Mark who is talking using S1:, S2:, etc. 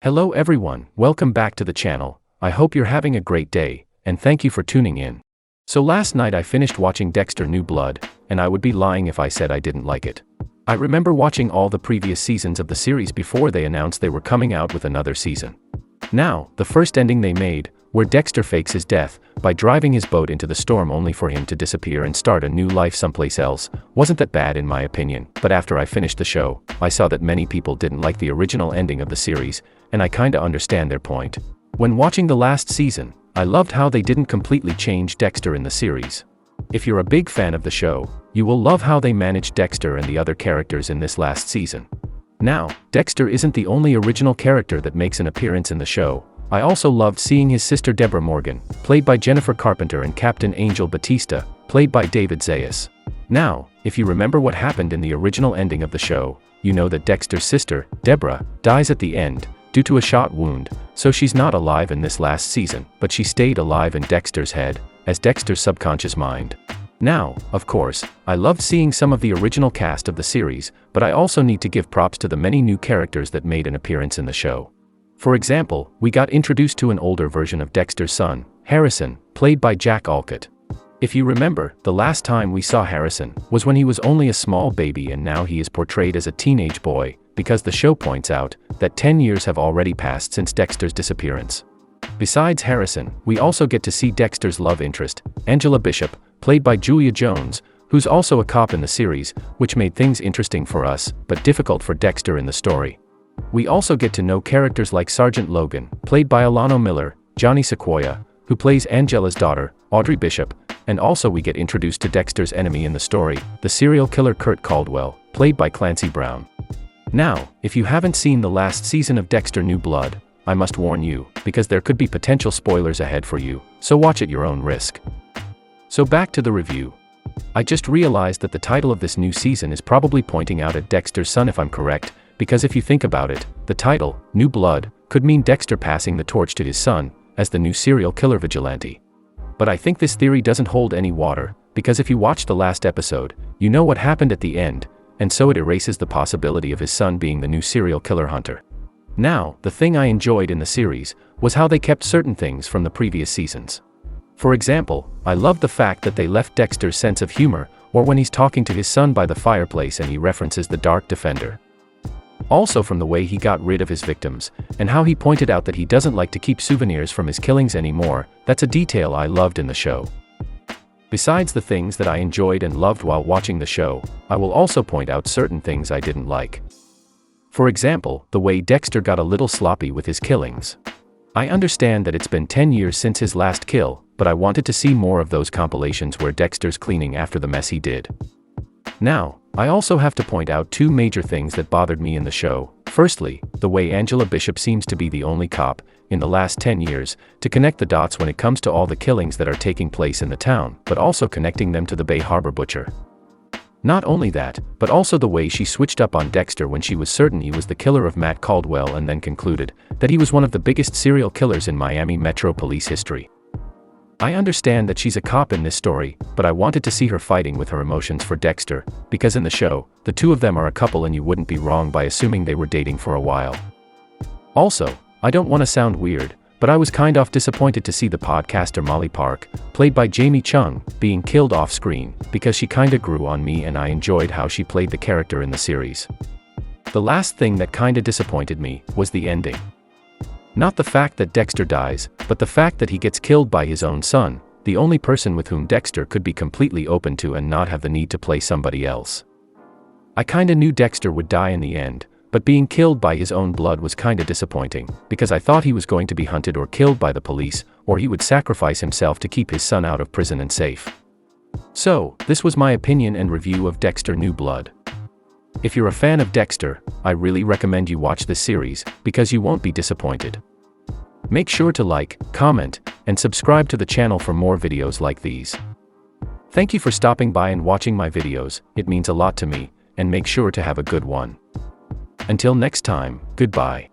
S1: Hello everyone, welcome back to the channel. I hope you're having a great day, and thank you for tuning in. So last night I finished watching Dexter New Blood, and I would be lying if I said I didn't like it. I remember watching all the previous seasons of the series before they announced they were coming out with another season. Now, the first ending they made, where Dexter fakes his death by driving his boat into the storm only for him to disappear and start a new life someplace else, wasn't that bad in my opinion, but after I finished the show, I saw that many people didn't like the original ending of the series, and I kinda understand their point. When watching the last season, I loved how they didn't completely change Dexter in the series. If you're a big fan of the show, you will love how they managed Dexter and the other characters in this last season. Now, Dexter isn't the only original character that makes an appearance in the show. I also loved seeing his sister Deborah Morgan, played by Jennifer Carpenter, and Captain Angel Batista, played by David Zayas. Now, if you remember what happened in the original ending of the show, you know that Dexter's sister, Deborah, dies at the end, due to a shot wound, so she's not alive in this last season, but she stayed alive in Dexter's head, as Dexter's subconscious mind. Now, of course, I loved seeing some of the original cast of the series, but I also need to give props to the many new characters that made an appearance in the show. For example, we got introduced to an older version of Dexter's son, Harrison, played by Jack Alcott. If you remember, the last time we saw Harrison was when he was only a small baby, and now he is portrayed as a teenage boy, because the show points out that 10 years have already passed since Dexter's disappearance. Besides Harrison, we also get to see Dexter's love interest, Angela Bishop, played by Julia Jones, who's also a cop in the series, which made things interesting for us, but difficult for Dexter in the story. We also get to know characters like Sergeant Logan, played by Alano Miller, Johnny Sequoia, who plays Angela's daughter, Audrey Bishop, and also we get introduced to Dexter's enemy in the story, the serial killer Kurt Caldwell, played by Clancy Brown. Now, if you haven't seen the last season of Dexter New Blood, I must warn you, because there could be potential spoilers ahead for you, so watch at your own risk. So back to the review. I just realized that the title of this new season is probably pointing out at Dexter's son if I'm correct, because if you think about it, the title, New Blood, could mean Dexter passing the torch to his son, as the new serial killer vigilante. But I think this theory doesn't hold any water, because if you watch the last episode, you know what happened at the end, and so it erases the possibility of his son being the new serial killer hunter. Now, the thing I enjoyed in the series was how they kept certain things from the previous seasons. For example, I loved the fact that they left Dexter's sense of humor, or when he's talking to his son by the fireplace and he references the Dark Defender. Also from the way he got rid of his victims, and how he pointed out that he doesn't like to keep souvenirs from his killings anymore. That's a detail I loved in the show. Besides the things that I enjoyed and loved while watching the show, I will also point out certain things I didn't like. For example, the way Dexter got a little sloppy with his killings. I understand that it's been 10 years since his last kill, but I wanted to see more of those compilations where Dexter's cleaning after the mess he did. Now, I also have to point out two major things that bothered me in the show. Firstly, the way Angela Bishop seems to be the only cop, in the last 10 years, to connect the dots when it comes to all the killings that are taking place in the town, but also connecting them to the Bay Harbor Butcher. Not only that, but also the way she switched up on Dexter when she was certain he was the killer of Matt Caldwell and then concluded that he was one of the biggest serial killers in Miami Metro Police history. I understand that she's a cop in this story, but I wanted to see her fighting with her emotions for Dexter, because in the show, the two of them are a couple and you wouldn't be wrong by assuming they were dating for a while. Also, I don't want to sound weird, but I was kind of disappointed to see the podcaster Molly Park, played by Jamie Chung, being killed off screen, because she kinda grew on me and I enjoyed how she played the character in the series. The last thing that kinda disappointed me was the ending. Not the fact that Dexter dies, but the fact that he gets killed by his own son, the only person with whom Dexter could be completely open to and not have the need to play somebody else. I kinda knew Dexter would die in the end, but being killed by his own blood was kinda disappointing, because I thought he was going to be hunted or killed by the police, or he would sacrifice himself to keep his son out of prison and safe. So, this was my opinion and review of Dexter New Blood. If you're a fan of Dexter, I really recommend you watch this series, because you won't be disappointed. Make sure to like, comment, and subscribe to the channel for more videos like these. Thank you for stopping by and watching my videos, it means a lot to me, and make sure to have a good one. Until next time, goodbye.